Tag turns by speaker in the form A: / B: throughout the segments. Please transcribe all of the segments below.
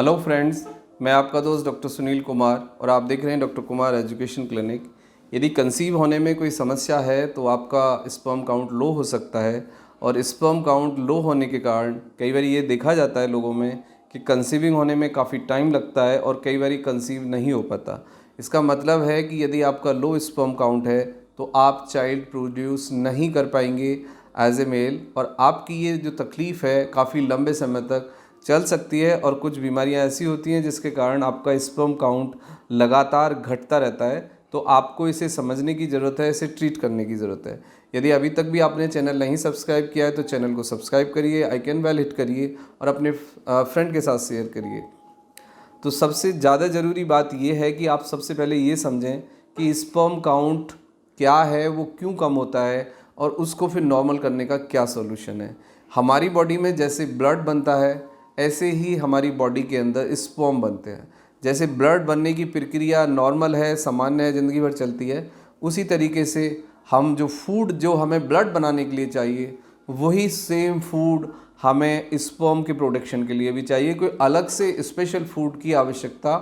A: Hello friends, मैं आपका दोस्त डॉक्टर सुनील कुमार और आप देख रहे हैं डॉक्टर कुमार एजुकेशन क्लिनिक। यदि कंसीव होने में कोई समस्या है तो आपका स्पर्म काउंट लो हो सकता है और स्पर्म काउंट लो होने के कारण कई बार ये देखा जाता है लोगों में कि कंसीविंग होने में काफ़ी टाइम लगता है और कई बार कंसीव नहीं हो पाता। इसका मतलब है कि यदि आपका लो स्पर्म काउंट है तो आप चाइल्ड प्रोड्यूस नहीं कर पाएंगे एज ए मेल, और आपकी ये जो तकलीफ़ है काफ़ी लंबे समय तक चल सकती है। और कुछ बीमारियां ऐसी होती हैं जिसके कारण आपका स्पर्म काउंट लगातार घटता रहता है। तो आपको इसे समझने की ज़रूरत है, इसे ट्रीट करने की ज़रूरत है। यदि अभी तक भी आपने चैनल नहीं सब्सक्राइब किया है तो चैनल को सब्सक्राइब करिए, आइकन बेल हिट करिए और अपने फ्रेंड के साथ शेयर करिए। तो सबसे ज़्यादा ज़रूरी बात यह है कि आप सबसे पहले ये समझें कि स्पर्म काउंट क्या है, वो क्यों कम होता है और उसको फिर नॉर्मल करने का क्या सॉल्यूशन है। हमारी बॉडी में जैसे ब्लड बनता है ऐसे ही हमारी बॉडी के अंदर स्पर्म बनते हैं। जैसे ब्लड बनने की प्रक्रिया नॉर्मल है, सामान्य है, ज़िंदगी भर चलती है, उसी तरीके से हम जो फूड जो हमें ब्लड बनाने के लिए चाहिए वही सेम फूड हमें स्पर्म के प्रोडक्शन के लिए भी चाहिए। कोई अलग से स्पेशल फूड की आवश्यकता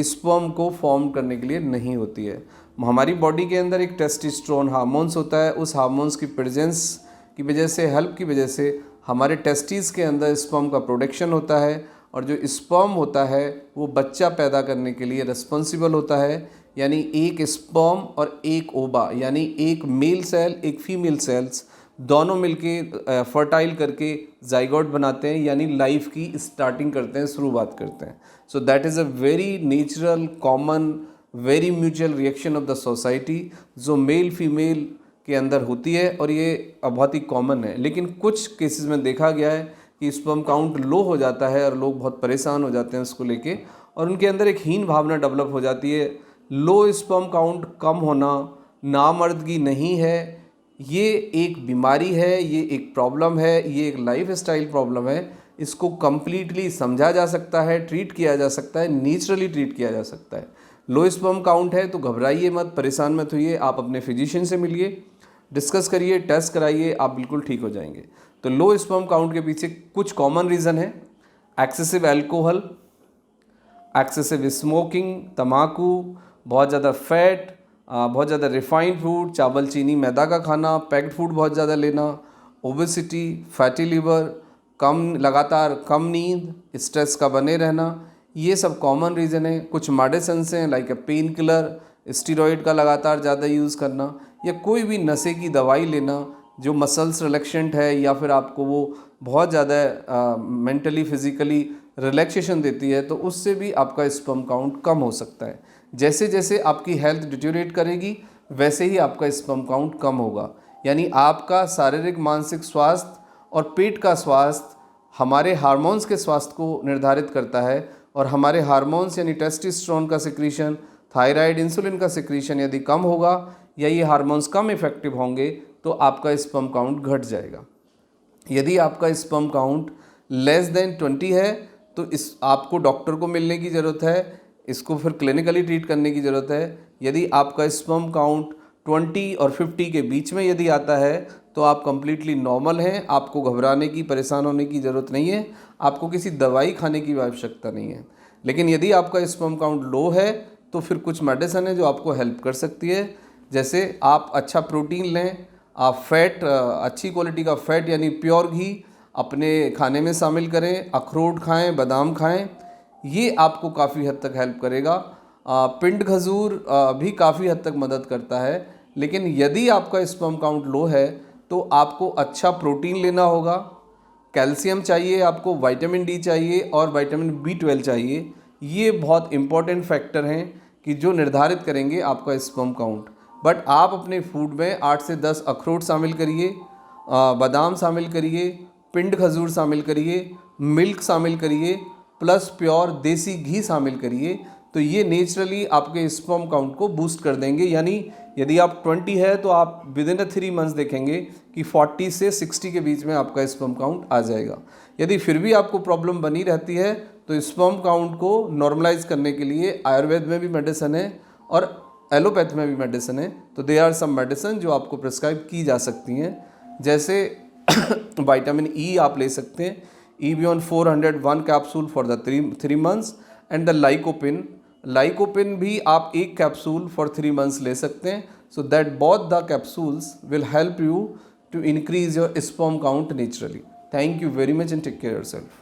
A: स्पर्म को फॉर्म करने के लिए नहीं होती है। हमारी बॉडी के अंदर एक टेस्टोस्टेरोन हार्मोन्स होता है, उस हार्मोन्स की प्रेजेंस की वजह से, हेल्प की वजह से हमारे टेस्टिस के अंदर स्पर्म का प्रोडक्शन होता है और जो स्पर्म होता है वो बच्चा पैदा करने के लिए रिस्पॉन्सिबल होता है। यानी एक स्पर्म और एक ओवा, यानी एक मेल सेल एक फीमेल सेल्स दोनों मिलके फर्टाइल करके जाइगोट बनाते हैं, यानी लाइफ की स्टार्टिंग करते हैं, शुरुआत करते हैं। So that is a very natural, common, very mutual reaction of the society जो मेल फीमेल के अंदर होती है और ये बहुत ही कॉमन है। लेकिन कुछ केसेस में देखा गया है कि स्पर्म काउंट लो हो जाता है और लोग बहुत परेशान हो जाते हैं उसको लेके, और उनके अंदर एक हीन भावना डेवलप हो जाती है। लो स्पर्म काउंट कम होना नामर्दगी नहीं है, ये एक बीमारी है, ये एक प्रॉब्लम है, ये एक लाइफ स्टाइल प्रॉब्लम है। इसको कम्प्लीटली समझा जा सकता है, ट्रीट किया जा सकता है, नेचुरली ट्रीट किया जा सकता है। लो स्पर्म काउंट है तो घबराइए मत, परेशान मत होइए, आप अपने फिजिशियन से मिलिए, डिस्कस करिए, टेस्ट कराइए, आप बिल्कुल ठीक हो जाएंगे। तो लो स्पर्म काउंट के पीछे कुछ कॉमन रीज़न है। एक्सेसिव अल्कोहल, एक्सेसिव स्मोकिंग, तम्बाकू, बहुत ज़्यादा फैट, बहुत ज़्यादा रिफाइंड फूड, चावल चीनी मैदा का खाना, पैक्ड फूड बहुत ज़्यादा लेना, ओबेसिटी, फैटी लिवर, लगातार कम नींद, स्ट्रेस का बने रहना, ये सब कॉमन रीज़न है। कुछ मेडिसिन्स हैं like a pain killer, steroid का लगातार ज़्यादा यूज़ करना, या कोई भी नशे की दवाई लेना जो मसल्स रिलैक्सेंट है या फिर आपको वो बहुत ज़्यादा मेंटली फिज़िकली रिलैक्सेशन देती है, तो उससे भी आपका स्पर्म काउंट कम हो सकता है। जैसे जैसे आपकी हेल्थ डिटेरियोरेट करेगी वैसे ही आपका स्पर्म काउंट कम होगा। यानी आपका शारीरिक, मानसिक स्वास्थ्य और पेट का स्वास्थ्य हमारे हार्मोन्स के स्वास्थ्य को निर्धारित करता है, और हमारे हार्मोन्स यानी टेस्टोस्टेरोन का सिक्रीशन, थायराइड, इंसुलिन का सिक्रीशन यदि कम होगा या ये हार्मोन्स कम इफेक्टिव होंगे तो आपका स्पर्म काउंट घट जाएगा। यदि आपका स्पर्म काउंट लेस देन 20 है तो इस आपको डॉक्टर को मिलने की ज़रूरत है, इसको फिर क्लिनिकली ट्रीट करने की ज़रूरत है। यदि आपका स्पर्म काउंट 20 और 50 के बीच में यदि आता है तो आप कंप्लीटली नॉर्मल हैं, आपको घबराने की, परेशान होने की ज़रूरत नहीं है, आपको किसी दवाई खाने की आवश्यकता नहीं है। लेकिन यदि आपका स्पर्म काउंट लो है तो फिर कुछ मेडिसिन है जो आपको हेल्प कर सकती है। जैसे आप अच्छा प्रोटीन लें, आप फैट, अच्छी क्वालिटी का फैट यानी प्योर घी अपने खाने में शामिल करें, अखरोट खाएं, बादाम खाएं, ये आपको काफ़ी हद तक हेल्प करेगा। पिंड खजूर भी काफ़ी हद तक मदद करता है। लेकिन यदि आपका स्पर्म काउंट लो है तो आपको अच्छा प्रोटीन लेना होगा, कैल्शियम चाहिए, आपको विटामिन डी चाहिए और विटामिन B12 चाहिए। ये बहुत इंपॉर्टेंट फैक्टर हैं कि जो निर्धारित करेंगे आपका स्पर्म काउंट। बट आप अपने फूड में 8 से 10 अखरोट शामिल करिए, बादाम शामिल करिए, पिंड खजूर शामिल करिए, मिल्क शामिल करिए, प्लस प्योर देसी घी शामिल करिए, तो ये नेचुरली आपके स्पर्म काउंट को बूस्ट कर देंगे। यानी यदि आप 20 है तो आप विद इन 3 मंथ्स देखेंगे कि 40 से 60 के बीच में आपका स्पर्म काउंट आ जाएगा। यदि फिर भी आपको प्रॉब्लम बनी रहती है तो स्पर्म काउंट को नॉर्मलाइज करने के लिए आयुर्वेद में भी मेडिसिन है और एलोपैथ में भी मेडिसिन है। तो दे आर सम मेडिसिन जो आपको प्रिस्क्राइब की जा सकती हैं। जैसे विटामिन E आप ले सकते हैं, EBION 400 1 capsule for the 3 months and the lycopene भी आप 1 कैप्सूल फॉर 3 months ले सकते हैं. So that both the capsules will help you to increase your sperm count naturally. Thank you very much and take care of yourself.